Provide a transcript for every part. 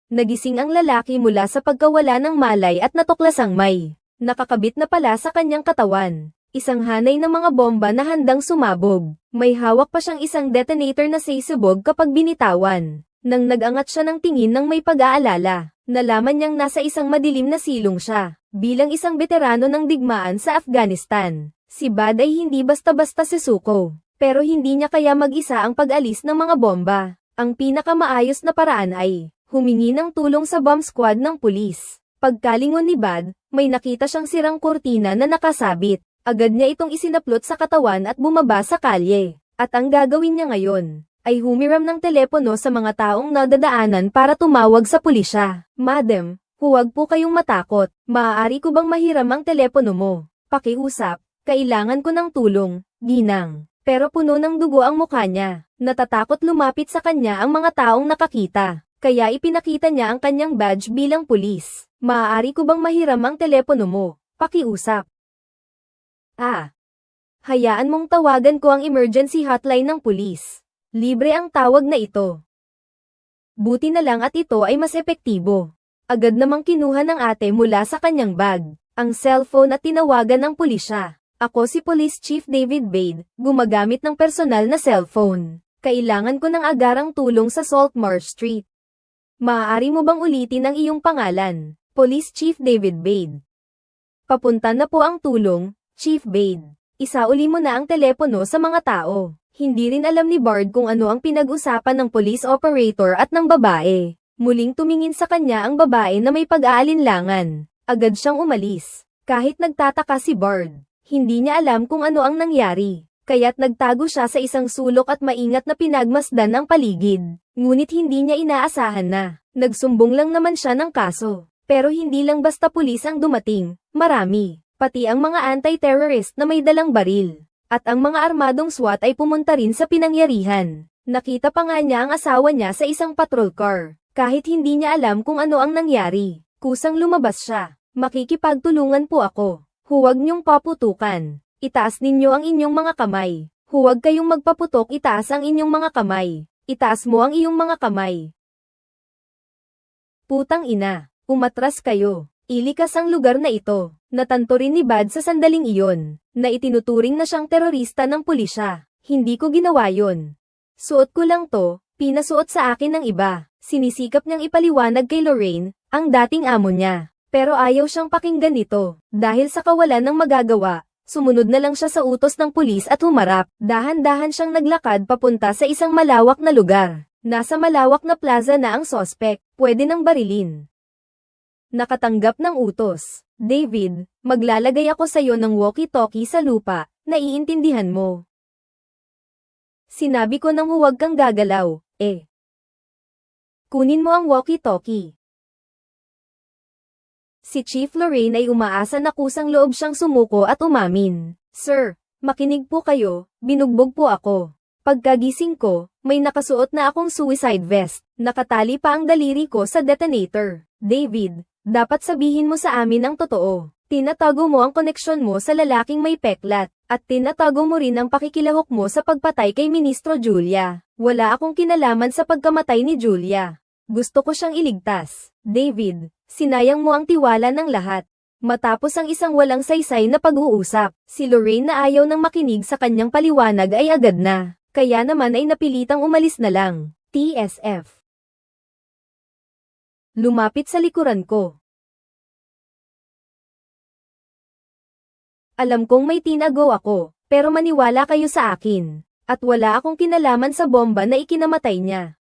Nagising ang lalaki mula sa pagkawala ng malay at natuklasang may nakakabit na pala sa kanyang katawan. Isang hanay ng mga bomba na handang sumabog. May hawak pa siyang isang detonator na sisubog kapag binitawan. Nang nag-angat siya ng tingin ng may pag-aalala, nalaman niyang nasa isang madilim na silong siya. Bilang isang veterano ng digmaan sa Afghanistan, si Bud ay hindi basta-basta susuko. Pero hindi niya kaya mag-isa ang pag-alis ng mga bomba. Ang pinakamaayos na paraan ay humingi ng tulong sa bomb squad ng pulis. Pagkalingon ni Bud, may nakita siyang sirang kurtina na nakasabit. Agad niya itong isinaplot sa katawan at bumaba sa kalye. At ang gagawin niya ngayon ay humiram ng telepono sa mga taong nadadaanan para tumawag sa pulisya. Madam, huwag po kayong matakot. Maaari ko bang mahiram ang telepono mo? Pakiusap, kailangan ko ng tulong, ginang. Pero puno ng dugo ang mukha niya. Natatakot lumapit sa kanya ang mga taong nakakita. Kaya ipinakita niya ang kanyang badge bilang pulis. Maaari ko bang mahiram ang telepono mo? Pakiusap. Hayaan mong tawagan ko ang emergency hotline ng pulis. Libre ang tawag na ito. Buti na lang at ito ay mas epektibo. Agad namang kinuha ng ate mula sa kanyang bag ang cellphone at tinawagan ng pulisya. Ako si Police Chief David Bade, gumagamit ng personal na cellphone. Kailangan ko ng agarang tulong sa Saltmarsh Street. Maaari mo bang ulitin ang iyong pangalan? Police Chief David Bade. Papunta na po ang tulong, Chief Bade. Isauli mo na ang telepono sa mga tao. Hindi rin alam ni Bard kung ano ang pinag-usapan ng police operator at ng babae. Muling tumingin sa kanya ang babae na may pag-aalinlangan. Agad siyang umalis. Kahit nagtataka si Bard, hindi niya alam kung ano ang nangyari. Kaya't nagtago siya sa isang sulok at maingat na pinagmasdan ang paligid. Ngunit hindi niya inaasahan na nagsumbong lang naman siya ng kaso. Pero hindi lang basta pulis ang dumating, marami. Pati ang mga anti-terrorist na may dalang baril. At ang mga armadong SWAT ay pumunta rin sa pinangyarihan. Nakita pa nga niya ang asawa niya sa isang patrol car. Kahit hindi niya alam kung ano ang nangyari, kusang lumabas siya. Makikipagtulungan po ako. Huwag niyong paputukan. Itaas ninyo ang inyong mga kamay. Huwag kayong magpaputok, itaas ang inyong mga kamay. Itaas mo ang iyong mga kamay. Putang ina, umatras kayo. Ilikas ang lugar na ito. Natanto rin ni Bud sa sandaling iyon, na itinuturing na siyang terorista ng pulisya. Hindi ko ginawa yon. Suot ko lang to, pinasuot sa akin ng iba. Sinisikap niyang ipaliwanag kay Lorraine, ang dating amo niya. Pero ayaw siyang pakinggan nito. Dahil sa kawalan ng magagawa, sumunod na lang siya sa utos ng pulis at humarap. Dahan-dahan siyang naglakad papunta sa isang malawak na lugar. Nasa malawak na plaza na ang sospek, pwede nang barilin. Nakatanggap ng utos. David, maglalagay ako sa iyo ng walkie-talkie sa lupa, naiintindihan mo. Sinabi ko nang huwag kang gagalaw, Kunin mo ang walkie-talkie. Si Chief Lorraine ay umaasa na kusang loob siyang sumuko at umamin. Sir, makinig po kayo, binugbog po ako. Pagkagising ko, may nakasuot na akong suicide vest. Nakatali pa ang daliri ko sa detonator. David, dapat sabihin mo sa amin ang totoo. Tinatago mo ang koneksyon mo sa lalaking may peklat, at tinatago mo rin ang pakikilahok mo sa pagpatay kay Ministro Julia. Wala akong kinalaman sa pagkamatay ni Julia. Gusto ko siyang iligtas. David, sinayang mo ang tiwala ng lahat. Matapos ang isang walang saysay na pag-uusap, si Lorraine na ayaw nang makinig sa kanyang paliwanag ay agad na. Kaya naman ay napilitang umalis na lang. TSF. Lumapit sa likuran ko. Alam kong may tinago ako, pero maniwala kayo sa akin. At wala akong kinalaman sa bomba na ikinamatay niya.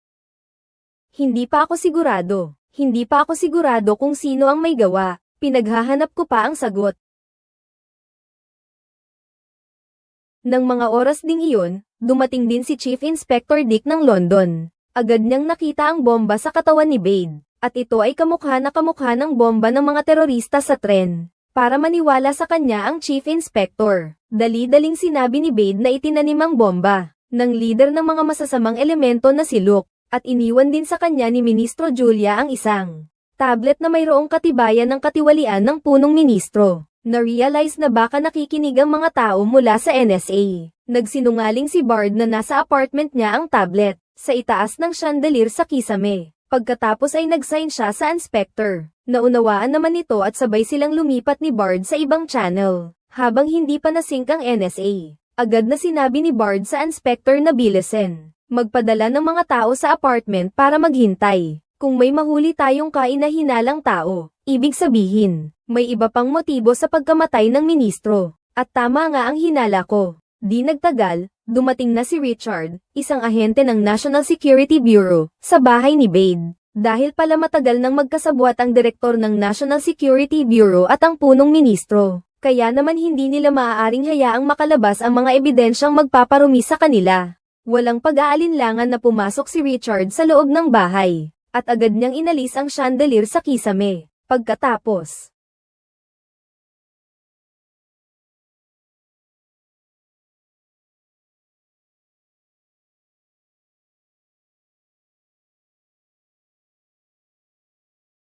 Hindi pa ako sigurado. Hindi pa ako sigurado kung sino ang may gawa. Pinaghahanap ko pa ang sagot. Nang mga oras ding iyon, dumating din si Chief Inspector Dick ng London. Agad niyang nakita ang bomba sa katawan ni Bade. At ito ay kamukha na kamukha ng bomba ng mga terorista sa tren. Para maniwala sa kanya ang Chief Inspector, dali-daling sinabi ni Bade na itinanim ang bomba ng leader ng mga masasamang elemento na si Luke. At iniwan din sa kanya ni Ministro Julia ang isang tablet na mayroong katibayan ng katiwalian ng punong ministro. Na-realize na baka nakikinig ang mga tao mula sa NSA. Nagsinungaling si Bard na nasa apartment niya ang tablet, sa itaas ng chandelier sa kisame. Pagkatapos ay nag-sign siya sa inspector. Naunawaan naman nito at sabay silang lumipat ni Bard sa ibang channel. Habang hindi pa nasync ang NSA, agad na sinabi ni Bard sa inspector na bilisin magpadala ng mga tao sa apartment para maghintay. Kung may mahuli tayong kainahinalang tao, ibig sabihin, may iba pang motibo sa pagkamatay ng ministro. At tama nga ang hinala ko. Di nagtagal, dumating na si Richard, isang ahente ng National Security Bureau, sa bahay ni Bade. Dahil pala matagal nang magkasabwat ang direktor ng National Security Bureau at ang punong ministro. Kaya naman hindi nila maaaring hayaang makalabas ang mga ebidensyang magpaparumi sa kanila. Walang pag-aalinlangan na pumasok si Richard sa loob ng bahay, at agad niyang inalis ang chandelier sa kisame. Pagkatapos,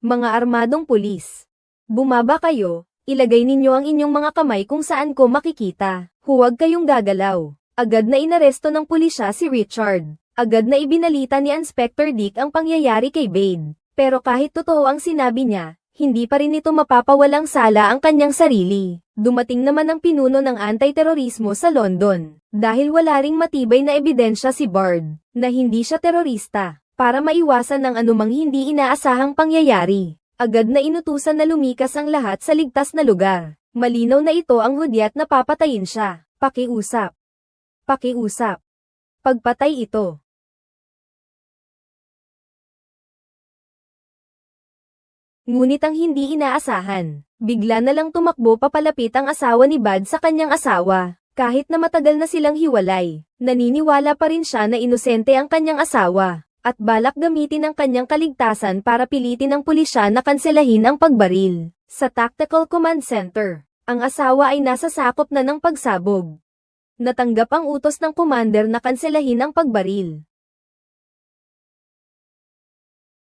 mga armadong pulis. Bumaba kayo, ilagay ninyo ang inyong mga kamay kung saan ko makikita. Huwag kayong gagalaw. Agad na inaresto ng pulisya si Richard. Agad na ibinalita ni Inspector Dick ang pangyayari kay Bade. Pero kahit totoo ang sinabi niya, hindi pa rin ito mapapawalang sala ang kanyang sarili. Dumating naman ang pinuno ng anti-terorismo sa London. Dahil wala ring matibay na ebidensya si Bard, na hindi siya terorista. Para maiwasan ng anumang hindi inaasahang pangyayari, agad na inutusan na lumikas ang lahat sa ligtas na lugar. Malinaw na ito ang hudyat na papatayin siya. Pakiusap. Pakiusap. Pagpatay ito. Ngunit ang hindi inaasahan, bigla na lang tumakbo papalapit ang asawa ni Bad sa kanyang asawa. Kahit na matagal na silang hiwalay, naniniwala pa rin siya na inosente ang kanyang asawa. At balak gamitin ang kanyang kaligtasan para pilitin ang pulisya na kanselahin ang pagbaril. Sa Tactical Command Center, ang asawa ay nasa sakop na ng pagsabog. Natanggap ang utos ng commander na kanselahin ang pagbaril.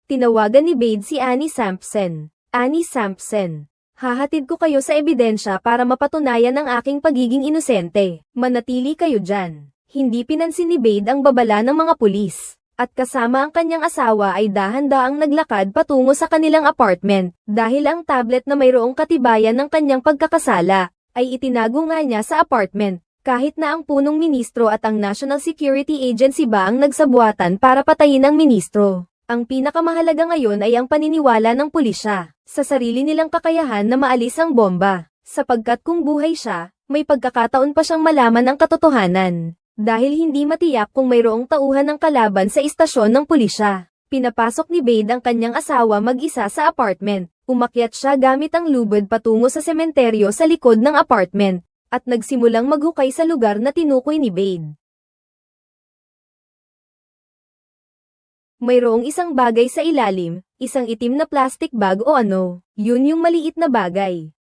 Tinawagan ni Bade si Annie Sampson. Annie Sampson, hahatid ko kayo sa ebidensya para mapatunayan ang aking pagiging inosente. Manatili kayo dyan. Hindi pinansin ni Bade ang babala ng mga pulis. At kasama ang kanyang asawa ay dahan-daang naglakad patungo sa kanilang apartment, dahil ang tablet na mayroong katibayan ng kanyang pagkakasala, ay itinago nga niya sa apartment, kahit na ang punong ministro at ang National Security Agency ba ang nagsabuatan para patayin ang ministro. Ang pinakamahalaga ngayon ay ang paniniwala ng pulisya, sa sarili nilang kakayahan na maalis ang bomba, sapagkat kung buhay siya, may pagkakataon pa siyang malaman ang katotohanan. Dahil hindi matiyak kung mayroong tauhan ng kalaban sa istasyon ng pulisya. Pinapasok ni Bade ang kanyang asawa mag-isa sa apartment. Umakyat siya gamit ang lubid patungo sa sementeryo sa likod ng apartment, at nagsimulang maghukay sa lugar na tinukoy ni Bade. Mayroong isang bagay sa ilalim, isang itim na plastic bag o ano, yun yung maliit na bagay.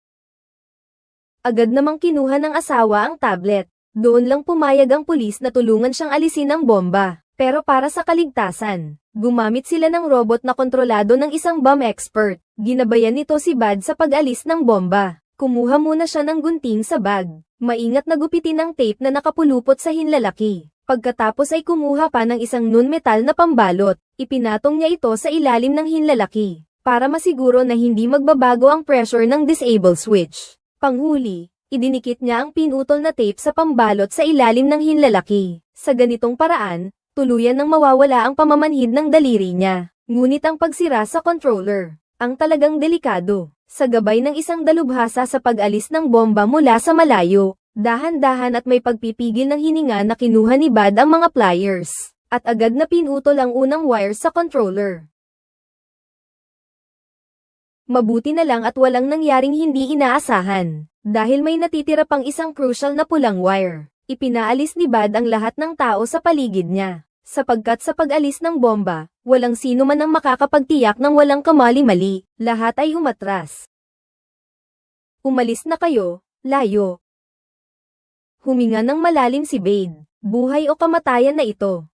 Agad namang kinuha ng asawa ang tablet. Doon lang pumayag ang pulis na tulungan siyang alisin ang bomba. Pero para sa kaligtasan, gumamit sila ng robot na kontrolado ng isang bomb expert. Ginabayan nito si Bad sa pag-alis ng bomba. Kumuha muna siya ng gunting sa bag. Maingat na gupitin ang tape na nakapulupot sa hinlalaki. Pagkatapos ay kumuha pa ng isang non-metal na pambalot. Ipinatong niya ito sa ilalim ng hinlalaki, para masiguro na hindi magbabago ang pressure ng disable switch. Panghuli, idinikit niya ang pinutol na tape sa pambalot sa ilalim ng hinlalaki. Sa ganitong paraan, tuluyan nang mawawala ang pamamanhid ng daliri niya. Ngunit ang pagsira sa controller, ang talagang delikado. Sa gabay ng isang dalubhasa sa pag-alis ng bomba mula sa malayo, dahan-dahan at may pagpipigil ng hininga na kinuha ni Bad ang mga pliers, at agad na pinutol ang unang wire sa controller. Mabuti na lang at walang nangyaring hindi inaasahan. Dahil may natitira pang isang crucial na pulang wire, ipinaalis ni Bad ang lahat ng tao sa paligid niya. Sapagkat sa pag-alis ng bomba, walang sino man ang makakapagtiyak ng walang kamali-mali, lahat ay umatras. Umalis na kayo, layo. Huminga ng malalim si Bade, buhay o kamatayan na ito.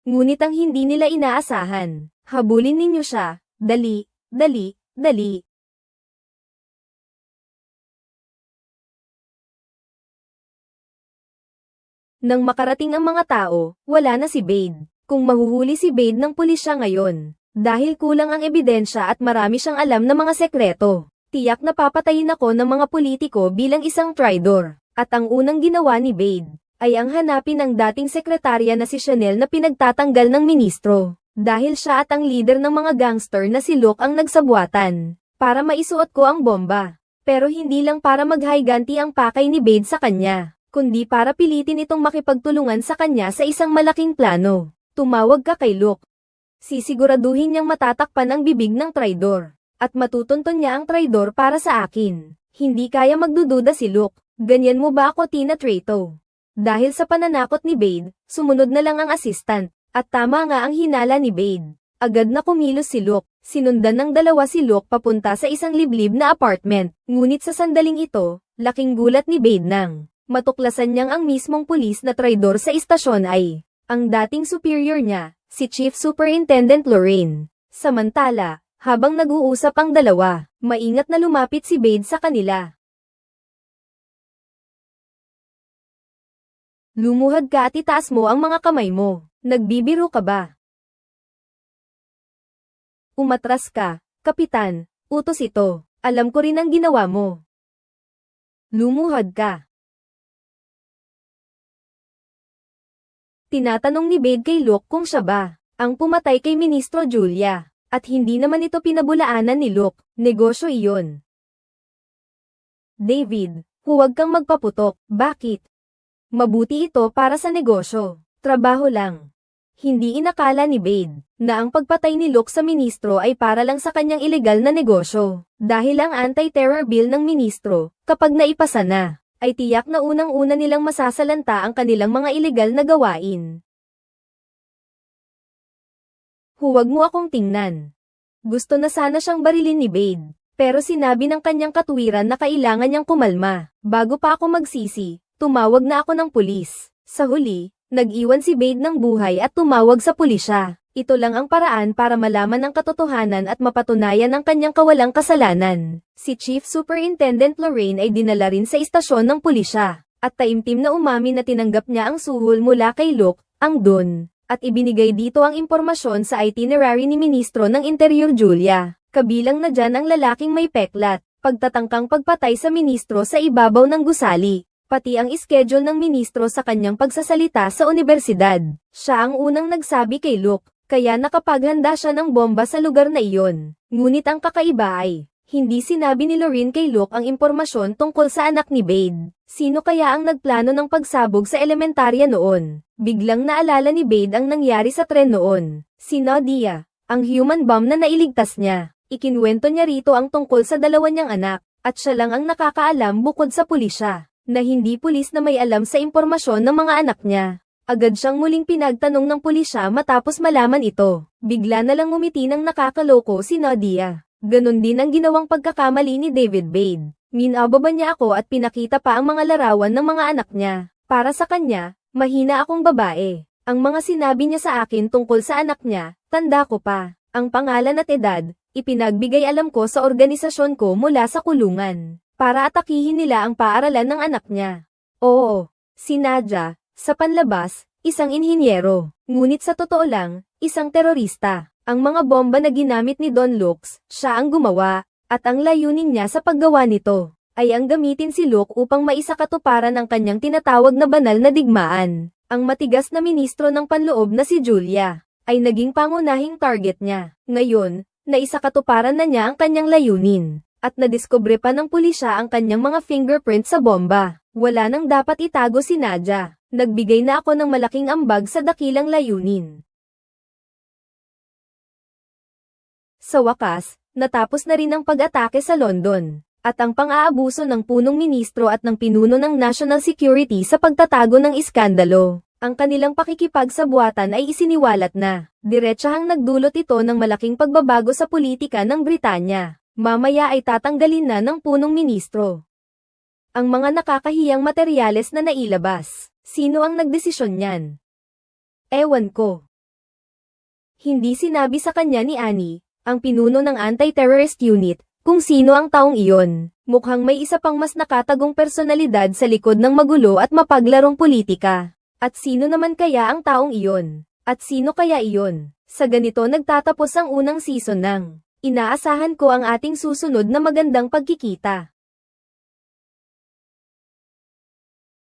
Ngunit ang hindi nila inaasahan, habulin ninyo siya, dali, dali, dali. Nang makarating ang mga tao, wala na si Bade. Kung mahuhuli si Bade ng pulisya ngayon, dahil kulang ang ebidensya at marami siyang alam na mga sekreto, tiyak na papatayin ako ng mga politiko bilang isang traidor. At ang unang ginawa ni Bade ay ang hanapin ang dating sekretarya na si Chanel na pinagtatanggal ng ministro. Dahil siya at ang leader ng mga gangster na si Luke ang nagsabuatan para maisuot ko ang bomba. Pero hindi lang para maghayganti ang pakay ni Bade sa kanya, kundi para pilitin itong makipagtulungan sa kanya sa isang malaking plano. Tumawag ka kay Luke. Sisiguraduhin niyang matatakpan ang bibig ng traidor. At matutunton niya ang traidor para sa akin. Hindi kaya magdududa si Luke. Ganyan mo ba ako, Tina Trato? Dahil sa pananakot ni Bade, sumunod na lang ang assistant. At tama nga ang hinala ni Bade. Agad na kumilos si Luke. Sinundan ng dalawa si Luke papunta sa isang liblib na apartment. Ngunit sa sandaling ito, laking gulat ni Bade nang matuklasan niyang ang mismong pulis na traidor sa istasyon ay ang dating superior niya, si Chief Superintendent Lorraine. Samantala, habang nag-uusap ang dalawa, maingat na lumapit si Bade sa kanila. Lumuhad ka at itaas mo ang mga kamay mo. Nagbibiro ka ba? Umatras ka, Kapitan. Utos ito. Alam ko rin ang ginawa mo. Lumuhad ka. Tinatanong ni Bade kay Luke kung siya ba ang pumatay kay Ministro Julia. At hindi naman ito pinabulaanan ni Luke. Negosyo iyon. David, huwag kang magpaputok. Bakit? Mabuti ito para sa negosyo. Trabaho lang. Hindi inakala ni Bade na ang pagpatay ni Luke sa ministro ay para lang sa kanyang ilegal na negosyo. Dahil ang anti-terror bill ng ministro, kapag naipasa na, ay tiyak na unang-una nilang masasalanta ang kanilang mga ilegal na gawain. Huwag mo akong tingnan. Gusto na sana siyang barilin ni Bade, pero sinabi ng kanyang katuwiran na kailangan niyang kumalma. Bago pa ako magsisi, tumawag na ako ng pulis. Sa huli, nag-iwan si Bade ng buhay at tumawag sa pulisya. Ito lang ang paraan para malaman ang katotohanan at mapatunayan ang kanyang kawalang kasalanan. Si Chief Superintendent Lorraine ay dinala rin sa istasyon ng pulisya, at taimtim na umamin na tinanggap niya ang suhol mula kay Luke, ang Don, at ibinigay dito ang impormasyon sa itinerary ni Ministro ng Interior Julia. Kabilang na dyan ang lalaking may peklat, pagtatangkang pagpatay sa ministro sa ibabaw ng gusali. Pati ang schedule ng ministro sa kanyang pagsasalita sa universidad. Siya ang unang nagsabi kay Luke, kaya nakapaghanda siya ng bomba sa lugar na iyon. Ngunit ang kakaiba ay, hindi sinabi ni Lorraine kay Luke ang impormasyon tungkol sa anak ni Bade. Sino kaya ang nagplano ng pagsabog sa elementarya noon? Biglang naalala ni Bade ang nangyari sa tren noon. Si Nadia, ang human bomb na nailigtas niya. Ikinwento niya rito ang tungkol sa dalawa niyang anak, at siya lang ang nakakaalam bukod sa pulisya, na hindi pulis na may alam sa impormasyon ng mga anak niya. Agad siyang muling pinagtanong ng pulisya matapos malaman ito. Bigla na lang ngumiti ng nakakaloko si Nadia. Ganon din ang ginawang pagkakamali ni David Bade. Minababa niya ako at pinakita pa ang mga larawan ng mga anak niya. Para sa kanya, mahina akong babae. Ang mga sinabi niya sa akin tungkol sa anak niya, tanda ko pa. Ang pangalan at edad, ipinagbigay alam ko sa organisasyon ko mula sa kulungan, para atakihin nila ang paaralan ng anak niya. Oo, si Nadia, sa panlabas, isang inhinyero, ngunit sa totoo lang, isang terorista. Ang mga bomba na ginamit ni Don Lux, siya ang gumawa, at ang layunin niya sa paggawa nito, ay ang gamitin si Luke upang maisakatuparan ang kanyang tinatawag na banal na digmaan. Ang matigas na ministro ng panloob na si Julia, ay naging pangunahing target niya. Ngayon, naisakatuparan na niya ang kanyang layunin, at nadiskubre pa ng pulisya ang kanyang mga fingerprint sa bomba. Wala nang dapat itago si Nadia. Nagbigay na ako ng malaking ambag sa dakilang layunin. Sa wakas, natapos na rin ang pag-atake sa London, at ang pang-aabuso ng punong ministro at ng pinuno ng National Security sa pagtatago ng iskandalo. Ang kanilang pakikipagsabuatan ay isiniwalat na. Diretsahang nagdulot ito ng malaking pagbabago sa politika ng Britanya. Mamaya ay tatanggalin na ng punong ministro ang mga nakakahiyang materyales na nailabas. Sino ang nagdesisyon niyan? Ewan ko. Hindi sinabi sa kanya ni Annie, ang pinuno ng anti-terrorist unit, kung sino ang taong iyon. Mukhang may isa pang mas nakatagong personalidad sa likod ng magulo at mapaglarong politika. At sino naman kaya ang taong iyon? At sino kaya iyon? Sa ganito nagtatapos ang unang season ng Inaasahan ko ang ating susunod na magandang pagkikita.